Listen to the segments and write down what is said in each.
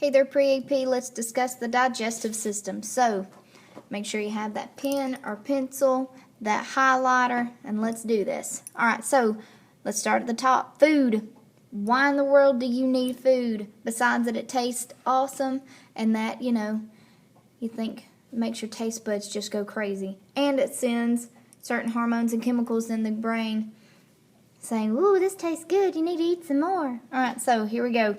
Hey there, pre-AP. Let's discuss the digestive system. So, make sure you have that pen or pencil, that highlighter, and let's do this. Alright, so let's start at the top. Food. Why in the world do you need food? Besides that it tastes awesome and that, you think makes your taste buds just go crazy. And it sends certain hormones and chemicals in the brain saying, ooh, this tastes good, you need to eat some more. Alright, so here we go.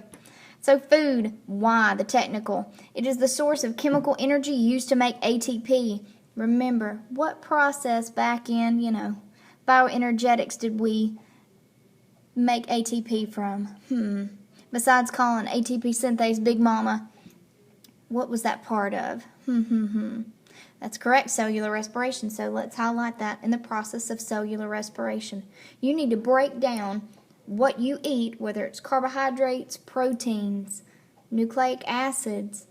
So food, why? The technical. It is the source of chemical energy used to make ATP. Remember, what process back in, bioenergetics did we make ATP from? Besides calling ATP synthase Big Mama, what was that part of? That's correct, cellular respiration. So let's highlight that in the process of cellular respiration. You need to break down what you eat, whether it's carbohydrates, proteins, nucleic acids,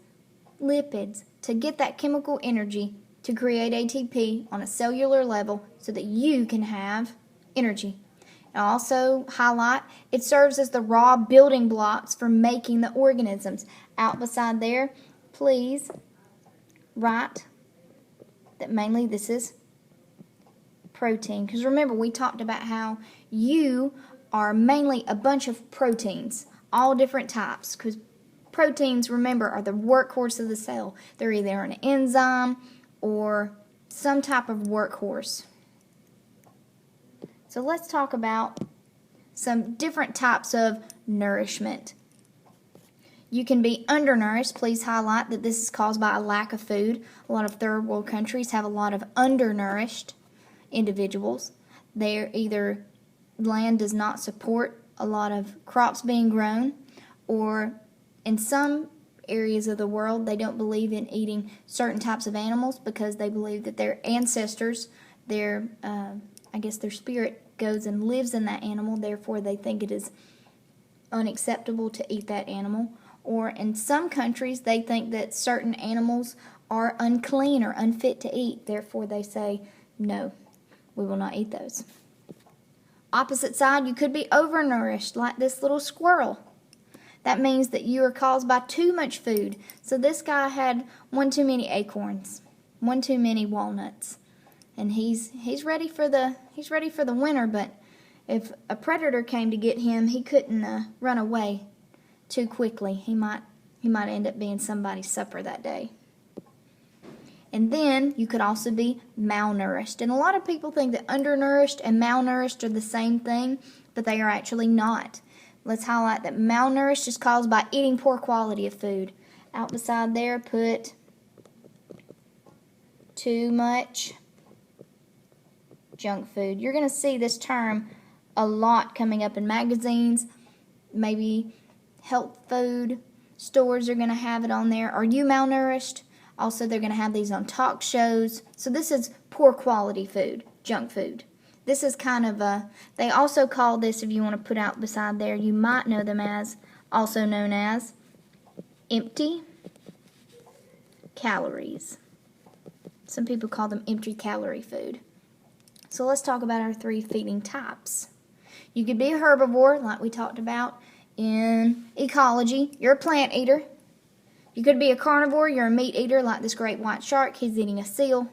lipids, to get that chemical energy to create ATP on a cellular level so that you can have energy. And also highlight, it serves as the raw building blocks for making the organisms. Out beside there, please write that mainly this is protein. Because remember, we talked about how you are mainly a bunch of proteins, all different types, because proteins, remember, are the workhorse of the cell. They're either an enzyme or some type of workhorse. So let's talk about some different types of nourishment. You can be undernourished. Please highlight that this is caused by a lack of food. A lot of third world countries have a lot of undernourished individuals. They're either land does not support a lot of crops being grown, or in some areas of the world they don't believe in eating certain types of animals because they believe that their ancestors, their spirit goes and lives in that animal, therefore they think it is unacceptable to eat that animal. Or in some countries they think that certain animals are unclean or unfit to eat, therefore they say, no, we will not eat those. Opposite side, you could be overnourished, like this little squirrel. That means that you are caused by too much food. So this guy had one too many acorns, one too many walnuts, and he's ready for the winter. But if a predator came to get him, he couldn't run away too quickly. He might end up being somebody's supper that day. And then you could also be malnourished. And a lot of people think that undernourished and malnourished are the same thing, but they are actually not. Let's highlight that malnourished is caused by eating poor quality of food. Out beside there, put too much junk food. You're going to see this term a lot coming up in magazines. Maybe health food stores are going to have it on there. Are you malnourished? Also, they're going to have these on talk shows. So this is poor quality food, junk food. This is kind of they also call this, if you want to put out beside there, you might know them as, also known as, empty calories. Some people call them empty calorie food. So let's talk about our three feeding types. You could be a herbivore, like we talked about in ecology. You're a plant eater. You could be a carnivore, you're a meat eater like this great white shark, he's eating a seal.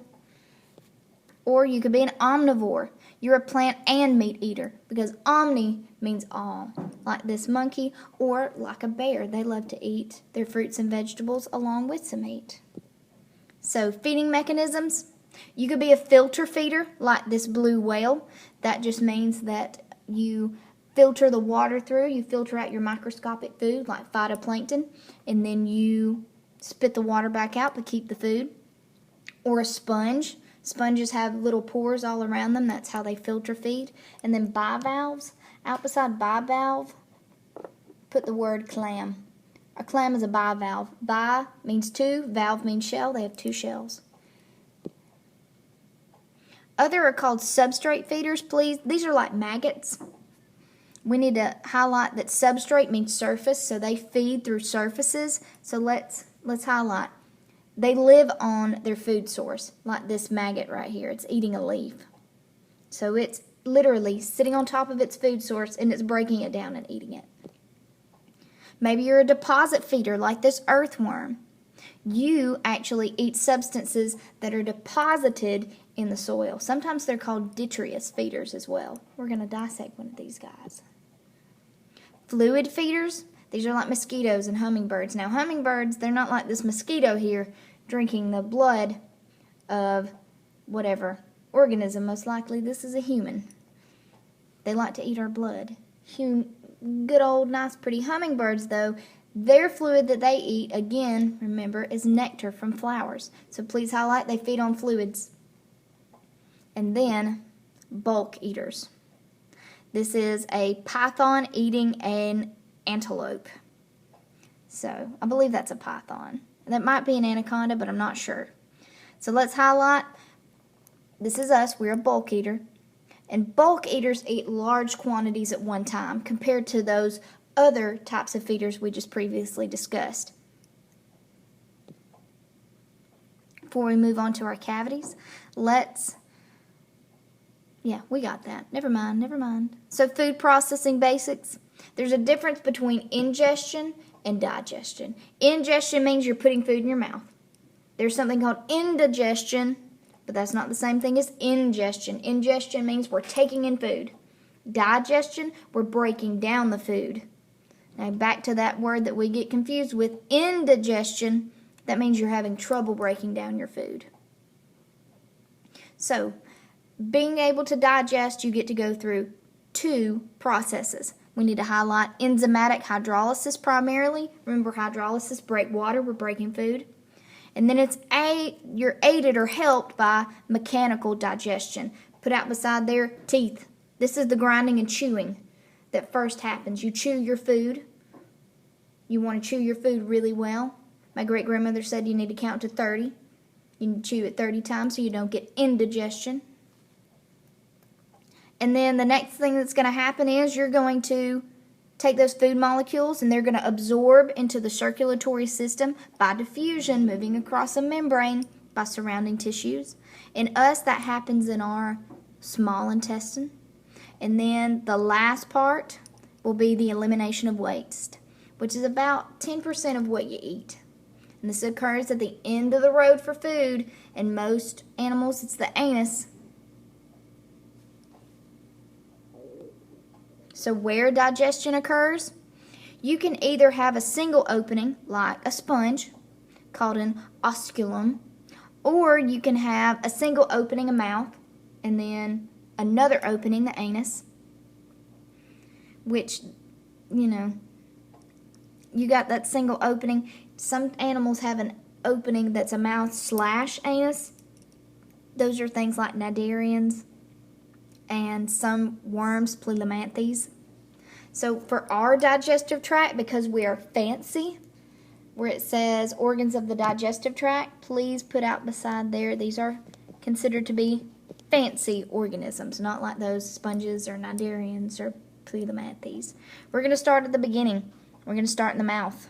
Or you could be an omnivore, you're a plant and meat eater, because omni means all, like this monkey, or like a bear, they love to eat their fruits and vegetables along with some meat. So feeding mechanisms, you could be a filter feeder like this blue whale. That just means that you filter the water through, you filter out your microscopic food like phytoplankton, and then you spit the water back out to keep the food. Or a sponge. Sponges have little pores all around them, that's how they filter feed. And then bivalves, out beside bivalve, put the word clam. A clam is a bivalve. Bi means two, valve means shell, they have two shells. Other are called substrate feeders, please. These are like maggots. We need to highlight that substrate means surface, so they feed through surfaces. So let's highlight. They live on their food source, like this maggot right here. It's eating a leaf. So it's literally sitting on top of its food source and it's breaking it down and eating it. Maybe you're a deposit feeder like this earthworm. You actually eat substances that are deposited in the soil. Sometimes they're called detritus feeders as well. We're going to dissect one of these guys. Fluid feeders, these are like mosquitoes and hummingbirds. Now hummingbirds, they're not like this mosquito here drinking the blood of whatever organism. Most likely this is a human. They like to eat our blood. Good old nice pretty hummingbirds though, their fluid that they eat, again, remember, is nectar from flowers. So please highlight, they feed on fluids. And then, bulk eaters. This is a python eating an antelope. So, I believe that's a python. That might be an anaconda, but I'm not sure. So let's highlight, this is us, we're a bulk eater. And bulk eaters eat large quantities at one time compared to those other types of feeders we just previously discussed. Before we move on to our cavities, we got that. Never mind. So food processing basics. There's a difference between ingestion and digestion. Ingestion means you're putting food in your mouth. There's something called indigestion, but that's not the same thing as ingestion. Ingestion means we're taking in food. Digestion, we're breaking down the food. Now back to that word that we get confused with, indigestion. That means you're having trouble breaking down your food. So, being able to digest, you get to go through two processes. We need to highlight enzymatic hydrolysis primarily. Remember, hydrolysis, break water, we're breaking food. And then you're aided or helped by mechanical digestion. Put out beside there, teeth. This is the grinding and chewing that first happens. You chew your food. You want to chew your food really well. My great-grandmother said you need to count to 30. You need to chew it 30 times so you don't get indigestion. And then the next thing that's going to happen is you're going to take those food molecules and they're going to absorb into the circulatory system by diffusion, moving across a membrane by surrounding tissues. In us, that happens in our small intestine. And then the last part will be the elimination of waste, which is about 10% of what you eat. And this occurs at the end of the road for food. In most animals, it's the anus. So where digestion occurs, you can either have a single opening, like a sponge, called an osculum, or you can have a single opening, a mouth, and then another opening, the anus, which, you got that single opening. Some animals have an opening that's a mouth/anus. Those are things like cnidarians and some worms, pleomanthes. So for our digestive tract, because we are fancy, where it says organs of the digestive tract, please put out beside there, these are considered to be fancy organisms, not like those sponges or cnidarians or pleomanthes. We're going to start at the beginning. We're going to start in the mouth,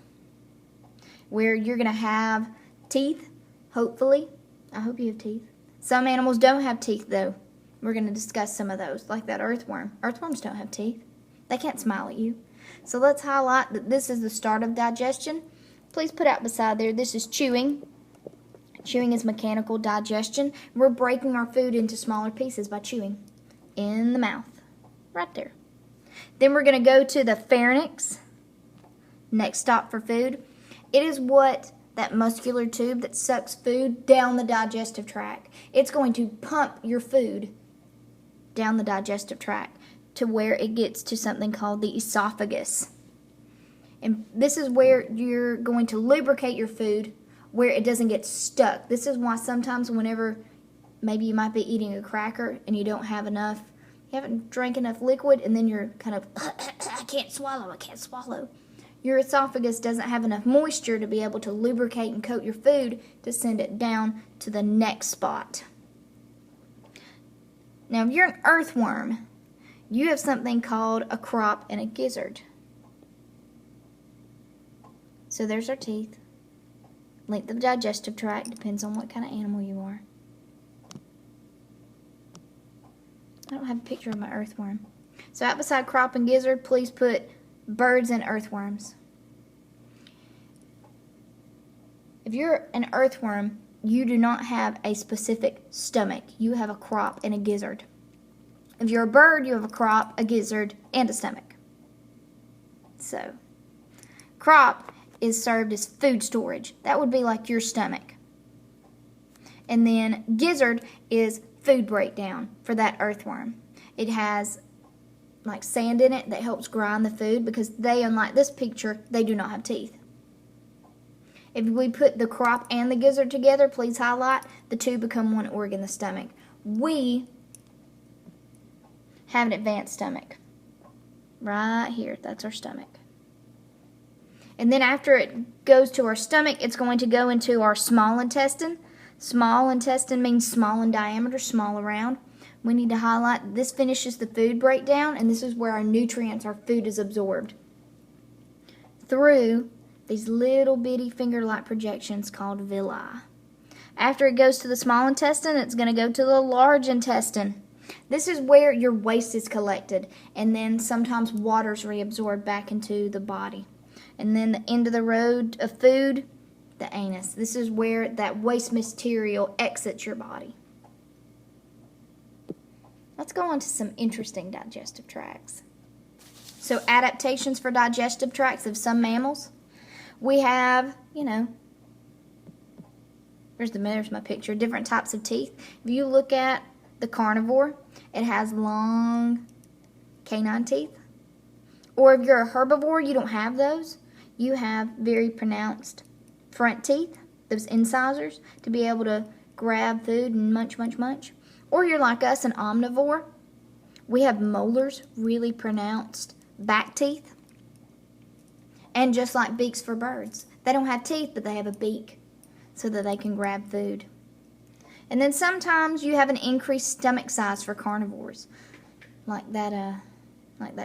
where you're going to have teeth, hopefully. I hope you have teeth. Some animals don't have teeth, though. We're going to discuss some of those, like that earthworm. Earthworms don't have teeth. They can't smile at you. So let's highlight that this is the start of digestion. Please put out beside there, this is chewing. Chewing is mechanical digestion. We're breaking our food into smaller pieces by chewing in the mouth, right there. Then we're going to go to the pharynx. Next stop for food. It is that muscular tube that sucks food down the digestive tract. It's going to pump your food down the digestive tract to where it gets to something called the esophagus. And this is where you're going to lubricate your food where it doesn't get stuck. This is why sometimes whenever maybe you might be eating a cracker and you don't have enough, you haven't drank enough liquid, and then you're kind of, I can't swallow. Your esophagus doesn't have enough moisture to be able to lubricate and coat your food to send it down to the next spot. Now, if you're an earthworm, you have something called a crop and a gizzard. So there's our teeth. Length of digestive tract depends on what kind of animal you are. I don't have a picture of my earthworm. So out beside crop and gizzard, please put birds and earthworms. If you're an earthworm, you do not have a specific stomach. You have a crop and a gizzard. If you're a bird, you have a crop, a gizzard, and a stomach. So, crop is served as food storage. That would be like your stomach. And then gizzard is food breakdown for that earthworm. It has like sand in it that helps grind the food because they, unlike this picture, they do not have teeth. If we put the crop and the gizzard together, please highlight, the two become one organ, the stomach. We have an advanced stomach. Right here, that's our stomach. And then after it goes to our stomach, it's going to go into our small intestine. Small intestine means small in diameter, small around. We need to highlight this finishes the food breakdown, and this is where our nutrients, our food is absorbed through these little bitty finger-like projections called villi. After it goes to the small intestine, it's going to go to the large intestine. This is where your waste is collected, and then sometimes water is reabsorbed back into the body. And then the end of the road of food, the anus. This is where that waste material exits your body. Let's go on to some interesting digestive tracts. So adaptations for digestive tracts of some mammals. We have, there's my picture, different types of teeth. If you look at the carnivore, it has long canine teeth. Or if you're a herbivore, you don't have those. You have very pronounced front teeth, those incisors, to be able to grab food and munch, munch, munch. Or you're like us, an omnivore. We have molars, really pronounced back teeth. And just like beaks for birds. They don't have teeth, but they have a beak so that they can grab food. And then sometimes you have an increased stomach size for carnivores. Like that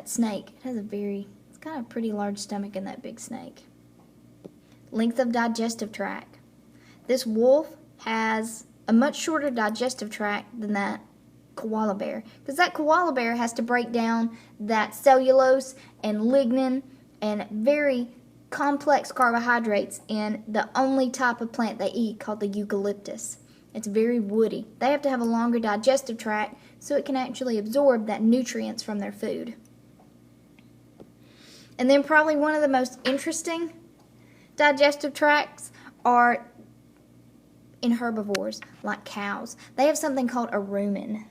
snake. It has it's got a pretty large stomach in that big snake. Length of digestive tract. This wolf has a much shorter digestive tract than that koala bear. Because that koala bear has to break down that cellulose and lignin and very complex carbohydrates in the only type of plant they eat called the eucalyptus. It's very woody. They have to have a longer digestive tract so it can actually absorb that nutrients from their food. And then probably one of the most interesting digestive tracts are in herbivores, like cows. They have something called a rumen.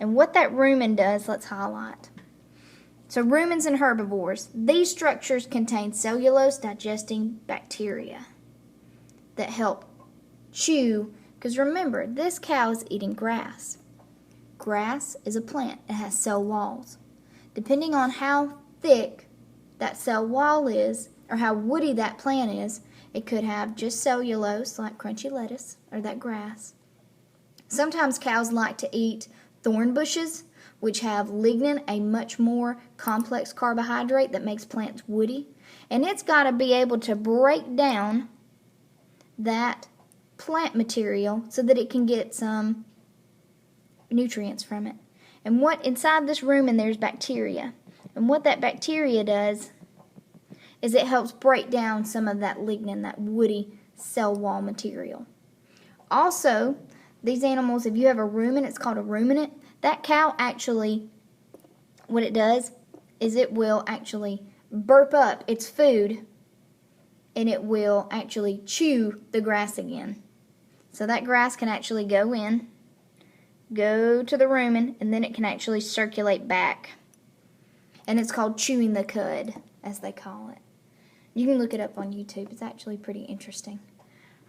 And what that rumen does, let's highlight. So rumens in herbivores, these structures contain cellulose digesting bacteria that help chew, because remember, this cow is eating grass. Grass is a plant. It has cell walls. Depending on how thick that cell wall is, or how woody that plant is, it could have just cellulose, like crunchy lettuce, or that grass. Sometimes cows like to eat thorn bushes, which have lignin, a much more complex carbohydrate that makes plants woody. And it's got to be able to break down that plant material so that it can get some nutrients from it. And what inside this rumen, there's bacteria. And what that bacteria does is it helps break down some of that lignin, that woody cell wall material. Also, these animals, if you have a rumen, it's called a ruminant. That cow actually, what it does is it will actually burp up its food and it will actually chew the grass again. So that grass can actually go in, go to the rumen, and then it can actually circulate back. And it's called chewing the cud, as they call it. You can look it up on YouTube. It's actually pretty interesting.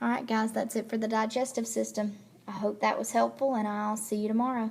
Alright guys, that's it for the digestive system. I hope that was helpful, and I'll see you tomorrow.